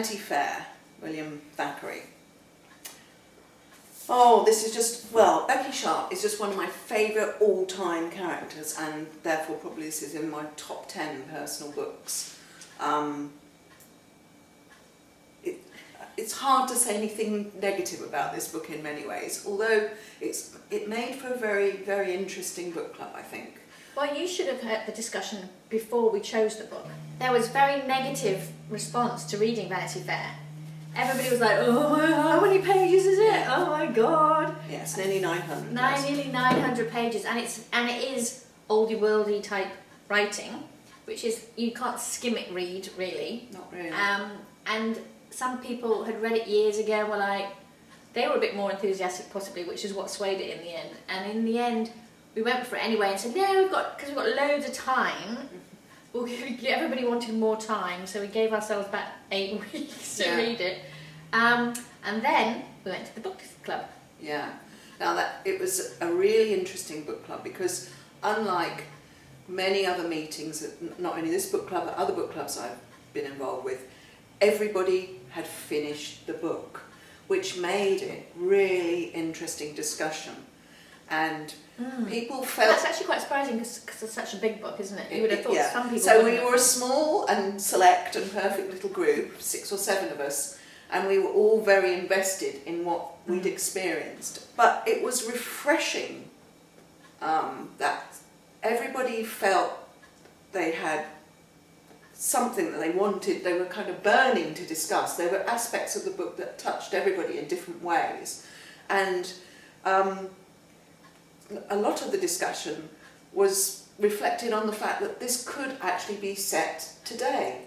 Vanity Fair, William Thackeray. Oh, this is just, well, Becky Sharp is just one of my favourite all-time characters, and therefore probably this is in my top 10 personal books. It's hard to say anything negative about this book in many ways, although it made for a very, very interesting book club, I think. Well, you should have heard the discussion before we chose the book. There was very negative response to reading Vanity Fair. Everybody was like, oh, how many pages is it? Oh my God. Yeah, it's nearly 900. Nearly 900 pages, and it is oldie worldy type writing, which is, you can't skim it read, really. Not really. And some people had read it years ago and were like, they were a bit more enthusiastic possibly, which is what swayed it in the end. And in the end, we went for it anyway and said, no, because we've got loads of time. Everybody wanted more time, so we gave ourselves about 8 weeks to read it. And then we went to the book club. Yeah. Now it was a really interesting book club because unlike many other meetings, not only this book club, but other book clubs I've been involved with, everybody had finished the book, which made it really interesting discussion. And people felt... That's actually quite surprising because it's such a big book, isn't it? You would have thought some people... So we were a small and select and perfect little group, 6 or 7 of us, and we were all very invested in what we'd experienced. But it was refreshing that everybody felt they had something that they wanted, they were kind of burning to discuss. There were aspects of the book that touched everybody in different ways. And a lot of the discussion was reflected on the fact that this could actually be set today.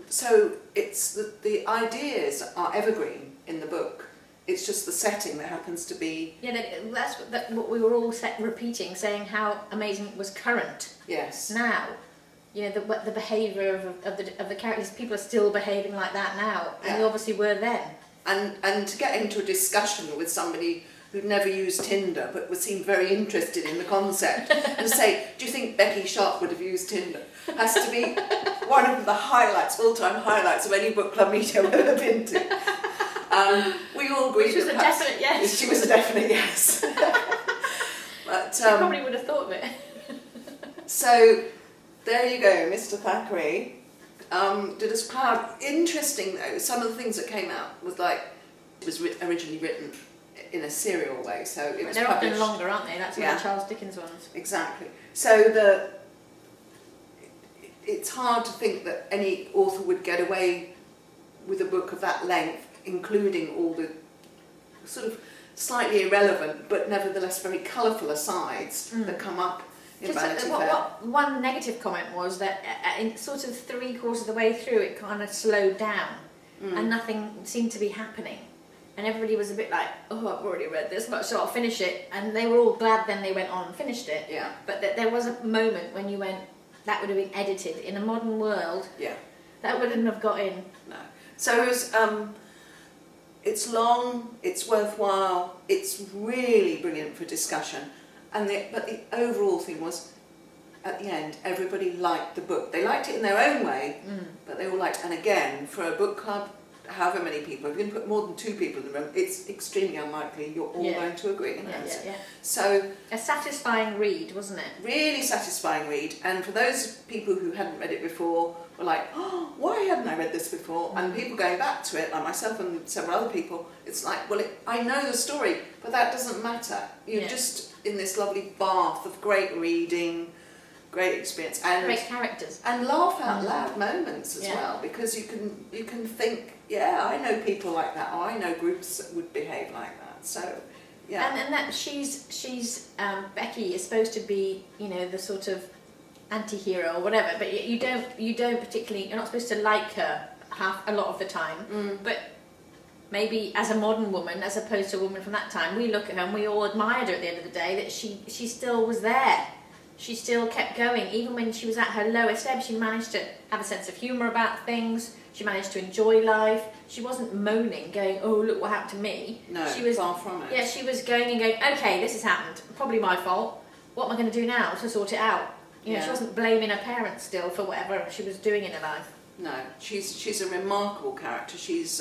So it's the ideas are evergreen in the book. It's just the setting that happens to be... Yeah, that's what we were all repeating, saying how amazing it was current. Yes. Now, you know, the behaviour of the characters, people are still behaving like that now, and they obviously were then. And to get into a discussion with somebody who'd never used Tinder but would seem very interested in the concept and say, do you think Becky Sharp would have used Tinder? Has to be one of the highlights, all-time highlights of any book club meeting I've ever been to. We all agreed. Which was a definite yes. She was a definite yes. But she probably would have thought of it. So there you go, Mr. Thackeray. Did us proud. Interesting though, some of the things that came out was like, it was originally written in a serial way, so it was They're published. often longer, aren't they? That's one of the Charles Dickens ones. Exactly. So it's hard to think that any author would get away with a book of that length, including all the sort of slightly irrelevant but nevertheless very colourful asides that come up in Vanity Fair. What one negative comment was that in sort of 3/4 of the way through it kind of slowed down and nothing seemed to be happening. And everybody was a bit like, oh, I've already read this much, so I'll finish it. And they were all glad then they went on and finished it. Yeah. But there was a moment when you went, that would have been edited. In a modern world, that wouldn't have got in. No. So it was, it's long, it's worthwhile, it's really brilliant for discussion. But the overall thing was, at the end, everybody liked the book. They liked it in their own way, but they all liked it. And again, for a book club, however many people, if you can put more than 2 people in the room, it's extremely unlikely you're all going to agree. So a satisfying read, wasn't it? Really satisfying read. And for those people who hadn't read it before, were like, oh, why hadn't I read this before? And people going back to it, like myself and several other people, it's like, well, I know the story, but that doesn't matter. You're just in this lovely bath of great reading, great experience, and great characters, and laugh out loud moments as well, because you can think, yeah, I know people like that, or I know groups that would behave like that. So and that she's Becky is supposed to be, you know, the sort of anti-hero or whatever, but you don't particularly, you're not supposed to like her a lot of the time, but maybe as a modern woman, as opposed to a woman from that time, we look at her and we all admired her at the end of the day, that she still was there. She still kept going, even when she was at her lowest ebb. She managed to have a sense of humour about things. She managed to enjoy life. She wasn't moaning, going, oh, look what happened to me. No, she was far from it. Yeah, she was going and going, okay, this has happened. Probably my fault. What am I going to do now to sort it out? You know, she wasn't blaming her parents still for whatever she was doing in her life. No, she's a remarkable character. She's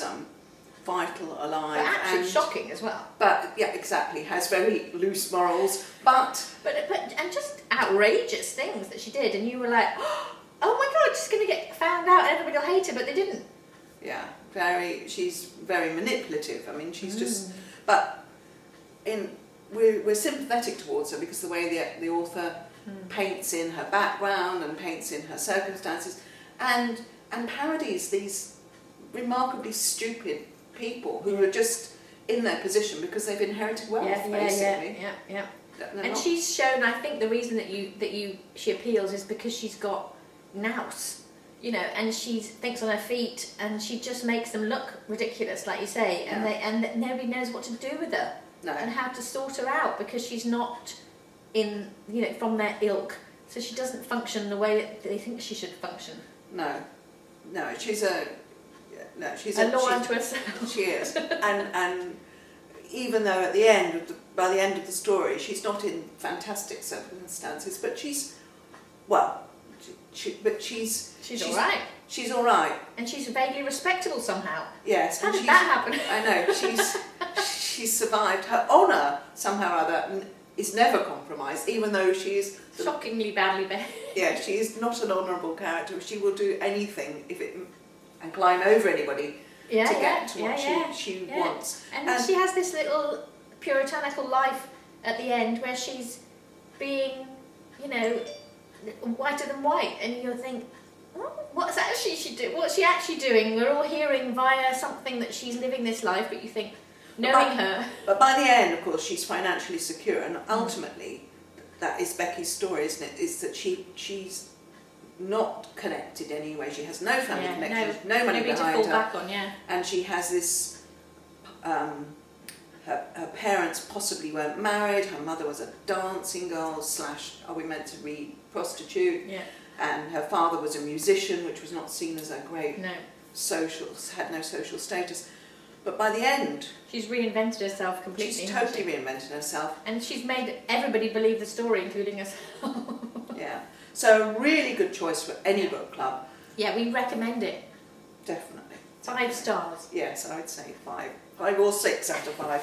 vital, alive, But actually and shocking as well. But yeah, exactly, has very loose morals, but And just outrageous things that she did, and you were like, oh my God, she's going to get found out, and everybody will hate her, but they didn't. yeah, she's very manipulative. I mean, she's just, but we're sympathetic towards her because the way the author paints in her background and paints in her circumstances, and parodies these remarkably stupid people who are just in their position because they've inherited wealth, basically. Yeah. They're And not- she's shown, I think, the reason that she appeals is because she's got nous, and she thinks on her feet, and she just makes them look ridiculous, like you say, and nobody knows what to do with her and how to sort her out because she's not from their ilk, so she doesn't function the way that they think she should function. No, she's a law unto herself. She is, and even though by the end of the story, she's not in fantastic circumstances, but she's all right. She's all right, and she's vaguely respectable somehow. Yes. How did that happen? I know she's survived. Her honour somehow or other is never compromised, even though she is shockingly badly behaved. Yeah, she is not an honourable character. She will do anything and climb over anybody to get to what she wants. And she has this little puritanical life at the end where she's being, whiter than white, and you'll think, what's she actually doing? We're all hearing via something that she's living this life, but you think, knowing her. But by the end, of course, she's financially secure, and ultimately, that is Becky's story, isn't it? Is that she's not connected anyway. She has no family connection, no money behind to fall her, back on, and she has this. Her parents possibly weren't married. Her mother was a dancing girl / are we meant to read prostitute? Yeah. And her father was a musician, which was not seen as a great had no social status. But by the end, she's reinvented herself completely. She's totally reinvented herself, and she's made everybody believe the story, including herself. Yeah. So a really good choice for any book club. Yeah, we recommend it. Definitely. 5 stars. Yes, I would say 5 or 6 out of 5.